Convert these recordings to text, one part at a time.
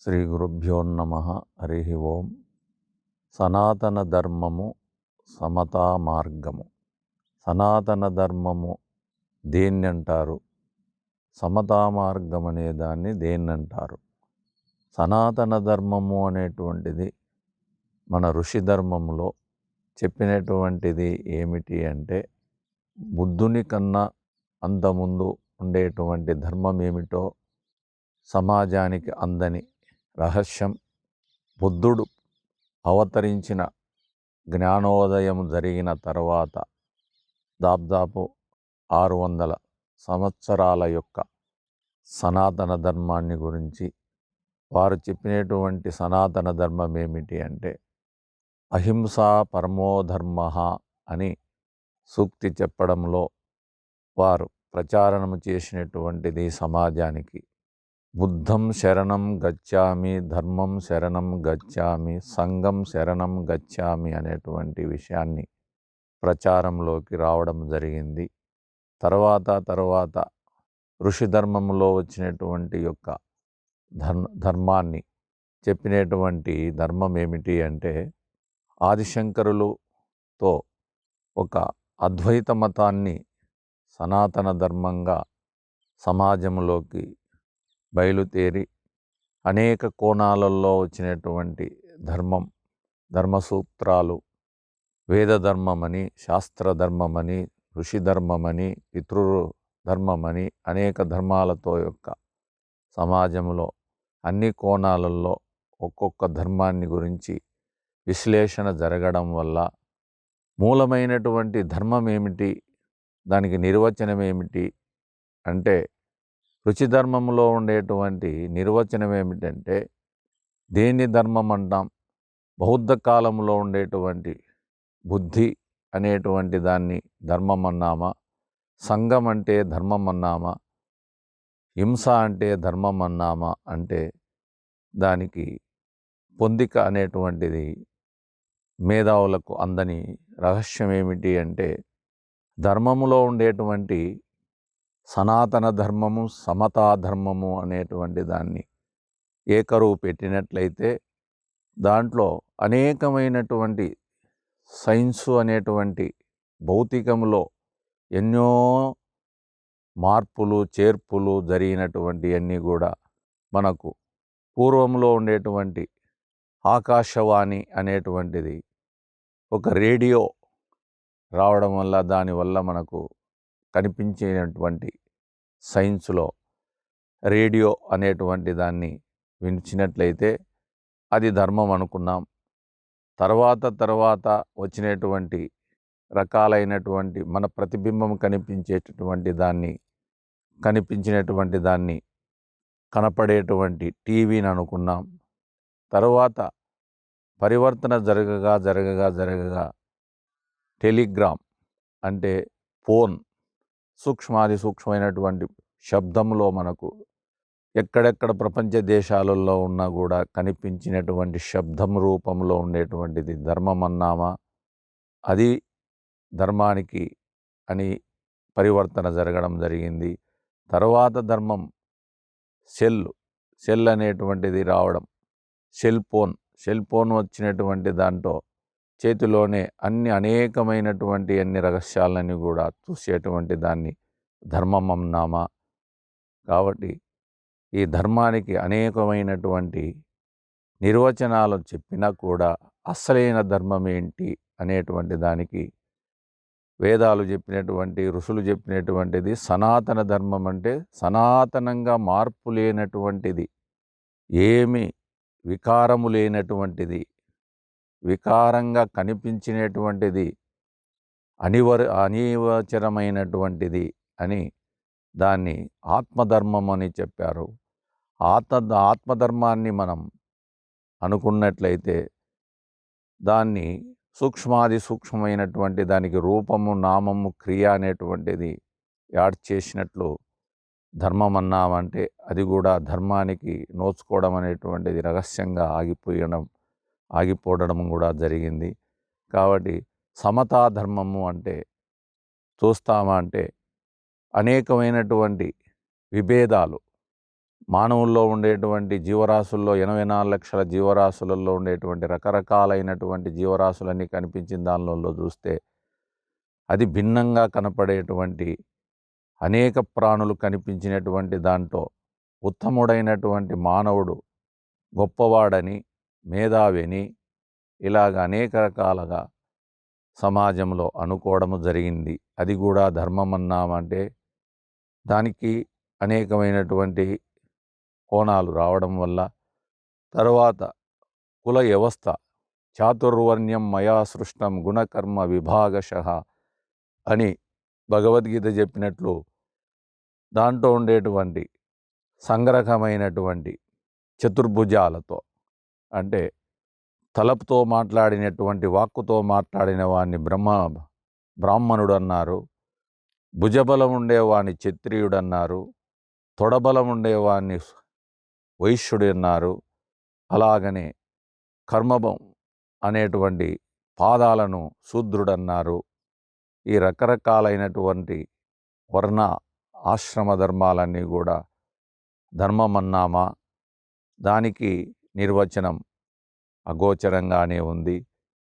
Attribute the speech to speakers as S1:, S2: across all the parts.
S1: శ్రీ గురుభ్యో నమ. హరి ఓం. సనాతన ధర్మము సమతా మార్గము. సనాతన ధర్మము దేన్నంటారు, సమతా మార్గం అనే దాన్ని దేన్నంటారు? సనాతన ధర్మము అనేటువంటిది మన ఋషి ధర్మములో చెప్పినటువంటిది ఏమిటి అంటే, బుద్ధుని కన్నా అంతముందు ఉండేటువంటి ధర్మం ఏమిటో సమాజానికి అందని రహస్యం, బుద్ధుడు అవతరించిన జ్ఞానోదయం జరిగిన తర్వాత దాదాపు 600 సంవత్సరాల యొక్క సనాతన ధర్మాన్ని గురించి వారు చెప్పినటువంటి సనాతన ధర్మం ఏమిటి అంటే, అహింసా పరమో ధర్మ అని సూక్తి చెప్పడంలో వారు ప్రచారం చేసినటువంటిది సమాజానికి. బుద్ధం శరణం గచ్చామి, ధర్మం శరణం గచ్చామి, సంఘం శరణం గచ్చామి అనేటువంటి విషయాన్ని ప్రచారంలోకి రావడం జరిగింది. తర్వాత ఋషి ధర్మంలో వచ్చినటువంటి యొక్క ధర్మాన్ని చెప్పినటువంటి ధర్మం ఏమిటి అంటే, ఆదిశంకరులతో ఒక అద్వైత మతాన్ని సనాతన ధర్మంగా సమాజంలోకి బయలుదేరి అనేక కోణాలలో వచ్చినటువంటి ధర్మసూత్రాలు, వేద ధర్మమని, శాస్త్ర ధర్మమని, ఋషి ధర్మమని, పితృ ధర్మమని అనేక ధర్మాలతో యొక్క సమాజంలో అన్ని కోణాలలో ఒక్కొక్క ధర్మాన్ని గురించి విశ్లేషణ జరగడం వల్ల మూలమైనటువంటి ధర్మం ఏమిటి, దానికి నిర్వచనం ఏమిటి అంటే, రుచి ధర్మంలో ఉండేటువంటి నిర్వచనం ఏమిటంటే, దేన్ని ధర్మం అంటాం? బౌద్ధ కాలంలో ఉండేటువంటి బుద్ధి అనేటువంటి దాన్ని ధర్మం అన్నామా, సంఘం అంటే ధర్మం అన్నామా, హింస అంటే ధర్మం అన్నామా అంటే, దానికి పొందిక అనేటువంటిది మేధావులకు అందని రహస్యం ఏమిటి అంటే, ధర్మములో ఉండేటువంటి సనాతన ధర్మము, సమతా ధర్మము అనేటువంటి దాన్ని ఏకరువు పెట్టినట్లయితే దాంట్లో అనేకమైనటువంటి సైన్సు అనేటువంటి భౌతికంలో ఎన్నో మార్పులు చేర్పులు జరిగినటువంటి అన్నీ కూడా మనకు పూర్వంలో ఉండేటువంటి ఆకాశవాణి అనేటువంటిది ఒక రేడియో రావడం వల్ల, దానివల్ల మనకు కనిపించేటువంటి సైన్స్లో రేడియో అనేటువంటి దాన్ని వినిచినట్లయితే అది ధర్మం అనుకున్నాం. తర్వాత వచ్చినటువంటి రకాలైనటువంటి మన ప్రతిబింబం కనిపించినటువంటి దాన్ని కనపడేటువంటి టీవీని అనుకున్నాం. తర్వాత పరివర్తన జరగగా టెలిగ్రామ్ అంటే ఫోన్, సూక్ష్మాది సూక్ష్మమైనటువంటి శబ్దంలో మనకు ఎక్కడెక్కడ ప్రపంచ దేశాలలో ఉన్నా కూడా కనిపించినటువంటి శబ్దం రూపంలో ఉండేటువంటిది ధర్మం అన్నామా, అది ధర్మానికి అని పరివర్తన జరగడం జరిగింది. తర్వాత ధర్మం సెల్ అనేటువంటిది రావడం, సెల్ ఫోన్ వచ్చినటువంటి దాంట్లో చేతిలోనే అనేకమైనటువంటి అన్ని రహస్యాలని కూడా చూసేటువంటి దాన్ని ధర్మం అన్నామా. కాబట్టి ఈ ధర్మానికి అనేకమైనటువంటి నిర్వచనాలు చెప్పినా కూడా అసలైన ధర్మం ఏంటి అనేటువంటి దానికి వేదాలు చెప్పినటువంటి, ఋషులు చెప్పినటువంటిది సనాతన ధర్మం అంటే సనాతనంగా మార్పు లేనటువంటిది, ఏమి వికారము లేనటువంటిది, వికారంగా కనిపించినటువంటిది, అనివచరమైనటువంటిది అని దాన్ని ఆత్మధర్మం అని చెప్పారు. ఆత్మధర్మాన్ని మనం అనుకున్నట్లయితే దాన్ని సూక్ష్మమైనటువంటి దానికి రూపము, నామము, క్రియ అనేటువంటిది యాడ్ చేసినట్లు ధర్మం అన్నామంటే అది కూడా ధర్మానికి నోచుకోవడం అనేటువంటిది రహస్యంగా ఆగిపోవడం కూడా జరిగింది. కాబట్టి సమతా ధర్మము అంటే చూస్తామా అంటే అనేకమైనటువంటి విభేదాలు మానవుల్లో ఉండేటువంటి జీవరాశుల్లో 84 లక్షల జీవరాశులలో ఉండేటువంటి రకరకాలైనటువంటి జీవరాశులన్నీ కనిపించిన దానిలో చూస్తే అది భిన్నంగా కనపడేటువంటి అనేక ప్రాణులు కనిపించినటువంటి దాంట్లో ఉత్తముడైనటువంటి మానవుడు గొప్పవాడని, మేధావిని ఇలాగ అనేక రకాలుగా సమాజంలో అనుకోవడము జరిగింది. అది కూడా ధర్మం అన్నామంటే దానికి అనేకమైనటువంటి కోణాలు రావడం వల్ల తర్వాత కుల వ్యవస్థ చాతుర్వర్ణ్యం మయా సృష్టం గుణకర్మ విభాగశః అని భగవద్గీత చెప్పినట్లు దాంట్లో ఉండేటువంటి సంగ్రహమైనటువంటి చతుర్భుజాలతో అంటే తలపుతో మాట్లాడినటువంటి వాక్కుతో మాట్లాడిన వాడిని బ్రాహ్మణుడు అన్నారు, భుజబలం ఉండేవాడిని క్షత్రియుడు అన్నారు, తొడబలం ఉండేవాడిని వైశ్యుడు అన్నారు. అలాగనే కర్మబం అనేటువంటి పాదాలను శూద్రుడన్నారు. ఈ రకరకాలైనటువంటి వర్ణ ఆశ్రమ ధర్మాలన్నీ కూడా ధర్మమన్నామా దానికి నిర్వచనం అగోచరంగానే ఉంది.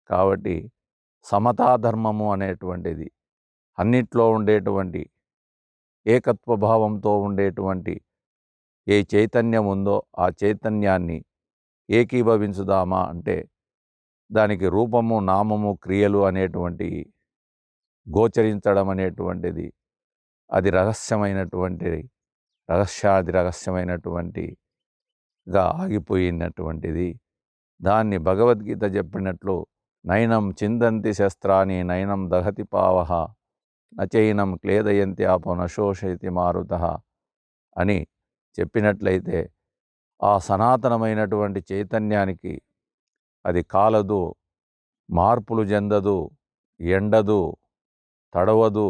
S1: కాబట్టి సమతాధర్మము అనేటువంటిది అన్నిట్లో ఉండేటువంటి ఏకత్వ భావంతో ఉండేటువంటి ఏ చైతన్యం ఉందో ఆ చైతన్యాన్ని ఏకీభవించుదామా అంటే దానికి రూపము, నామము, క్రియలు అనేటువంటి గోచరించడం అనేటువంటిది అది రహస్యమైనటువంటిగా ఆగిపోయినటువంటిది. దాన్ని భగవద్గీత చెప్పినట్లు నైనం చిందంతి శస్త్రాన్ని నైనం దహతి పావహ నచైనం క్లేదయంతి ఆపో నశోషయతి మారుతః అని చెప్పినట్లయితే ఆ సనాతనమైనటువంటి చైతన్యానికి అది కాలదు, మార్పులు చెందదు, ఎండదు, తడవదు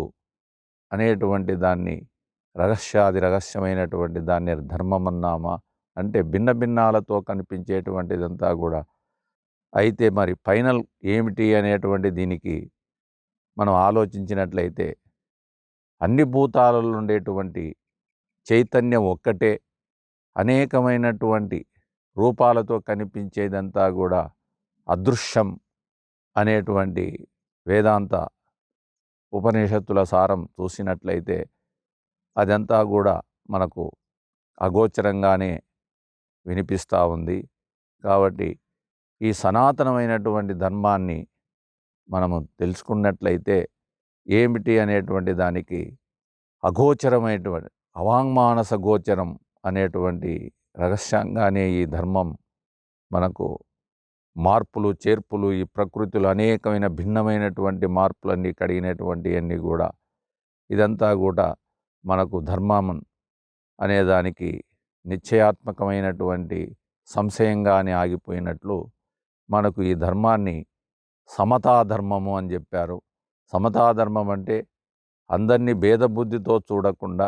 S1: అనేటువంటి దాన్ని రహస్యమైనటువంటి దాన్ని ధర్మమన్నామా అంటే భిన్న భిన్నాలతో కనిపించేటువంటిదంతా కూడా. అయితే మరి ఫైనల్ ఏమిటి అనేటువంటి దీనికి మనం ఆలోచించినట్లయితే అన్ని భూతాలలో ఉండేటువంటి చైతన్యం ఒక్కటే, అనేకమైనటువంటి రూపాలతో కనిపించేదంతా కూడా అదృశ్యం అనేటువంటి వేదాంత ఉపనిషత్తుల సారం చూసినట్లయితే అదంతా కూడా మనకు అగోచరంగానే వినిపిస్తూ ఉంది. కాబట్టి ఈ సనాతనమైనటువంటి ధర్మాన్ని మనము తెలుసుకున్నట్లయితే ఏమిటి అనేటువంటి దానికి అగోచరమైనటువంటి అవాంగ్మానస గోచరం అనేటువంటి రహస్యంగానే ఈ ధర్మం మనకు మార్పులు చేర్పులు ఈ ప్రకృతిలో అనేకమైన భిన్నమైనటువంటి మార్పులన్నీ కడిగినటువంటి అన్నీ కూడా ఇదంతా కూడా మనకు ధర్మం అనేదానికి నిశ్చయాత్మకమైనటువంటి సంశయంగానే ఆగిపోయినట్లు మనకు ఈ ధర్మాన్ని సమతాధర్మము అని చెప్పారు. సమతాధర్మం అంటే అందరినీ భేదబుద్ధితో చూడకుండా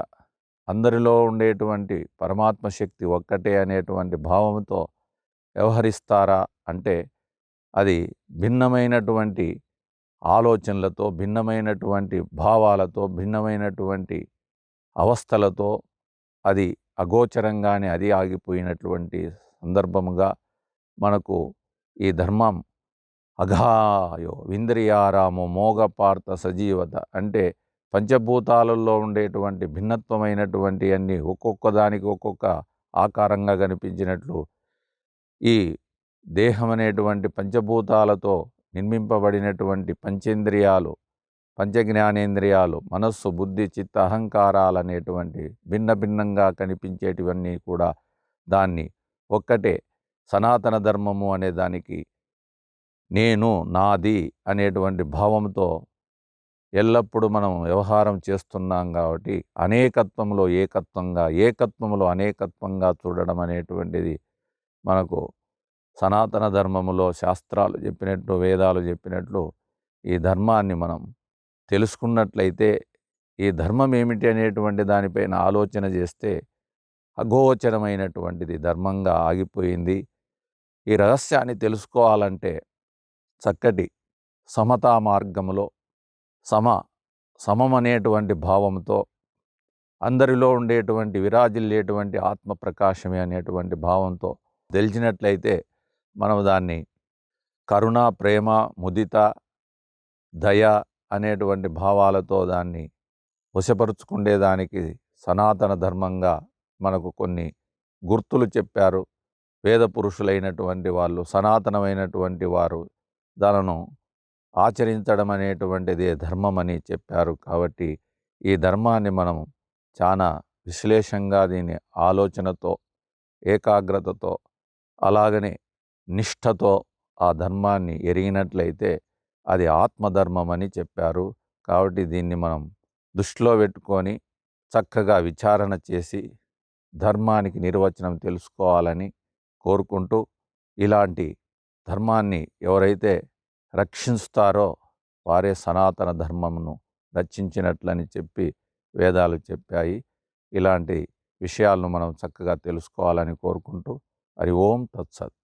S1: అందరిలో ఉండేటువంటి పరమాత్మ శక్తి ఒక్కటే అనేటువంటి భావంతో వ్యవహరిస్తారా అంటే అది భిన్నమైనటువంటి ఆలోచనలతో, భిన్నమైనటువంటి భావాలతో, భిన్నమైనటువంటి అవస్థలతో అది అగోచరంగానే అది ఆగిపోయినటువంటి సందర్భముగా మనకు ఈ ధర్మం అఘాయో వింద్రియారామో మోగపార్థ సజీవత అంటే పంచభూతాలలో ఉండేటువంటి భిన్నత్వమైనటువంటి అన్నీ ఒక్కొక్క దానికి ఒక్కొక్క ఆకారంగా కనిపించినట్లు ఈ దేహం అనేటువంటి పంచభూతాలతో నిర్మింపబడినటువంటి పంచేంద్రియాలు, పంచజ్ఞానేంద్రియాలు, మనస్సు, బుద్ధి, చిత్త, అహంకారాలు అనేటువంటి భిన్న భిన్నంగా కనిపించేటివన్నీ కూడా దాన్ని ఒక్కటే సనాతన ధర్మము అనే దానికి నేను, నాది అనేటువంటి భావంతో ఎల్లప్పుడూ మనం వ్యవహారం చేస్తున్నాం. కాబట్టి అనేకత్వంలో ఏకత్వంగా, ఏకత్వంలో అనేకత్వంగా చూడడం అనేటువంటిది మనకు సనాతన ధర్మములో శాస్త్రాలు చెప్పినట్లు, వేదాలు చెప్పినట్లు ఈ ధర్మాన్ని మనం తెలుసుకున్నట్లయితే ఈ ధర్మం ఏమిటి అనేటువంటి దానిపైన ఆలోచన చేస్తే అగోచరమైనటువంటిది ధర్మంగా ఆగిపోయింది. ఈ రహస్యాన్ని తెలుసుకోవాలంటే చక్కటి సమతా మార్గములో సమమనేటువంటి భావంతో అందరిలో ఉండేటువంటి విరాజిల్లేటువంటి ఆత్మ ప్రకాశమే అనేటువంటి భావంతో తెలిసినట్లయితే మనం దాన్ని కరుణ, ప్రేమ, ముదిత, దయ అనేటువంటి భావాలతో దాన్ని వశపరుచుకునేదానికి సనాతన ధర్మంగా మనకు కొన్ని గుర్తులు చెప్పారు. వేద పురుషులైనటువంటి వాళ్ళు, సనాతనమైనటువంటి వారు దానిని ఆచరించడం అనేటువంటిదే ధర్మమని చెప్పారు. కాబట్టి ఈ ధర్మాన్ని మనం చాలా విశ్లేషంగా దీని ఆలోచనతో, ఏకాగ్రతతో, అలాగనే నిష్ఠతో ఆ ధర్మాన్ని ఎరిగినట్లయితే అది ఆత్మధర్మం అని చెప్పారు. కాబట్టి దీన్ని మనం దృష్టిలో పెట్టుకొని చక్కగా విచారణ చేసి ధర్మానికి నిర్వచనం తెలుసుకోవాలని కోరుకుంటూ, ఇలాంటి ధర్మాన్ని ఎవరైతే రక్షిస్తారో వారే సనాతన ధర్మమును రక్షించినట్లని చెప్పి వేదాలు చెప్పాయి. ఇలాంటి విషయాలను మనం చక్కగా తెలుసుకోవాలని కోరుకుంటూ, హరి ఓం తత్సత్.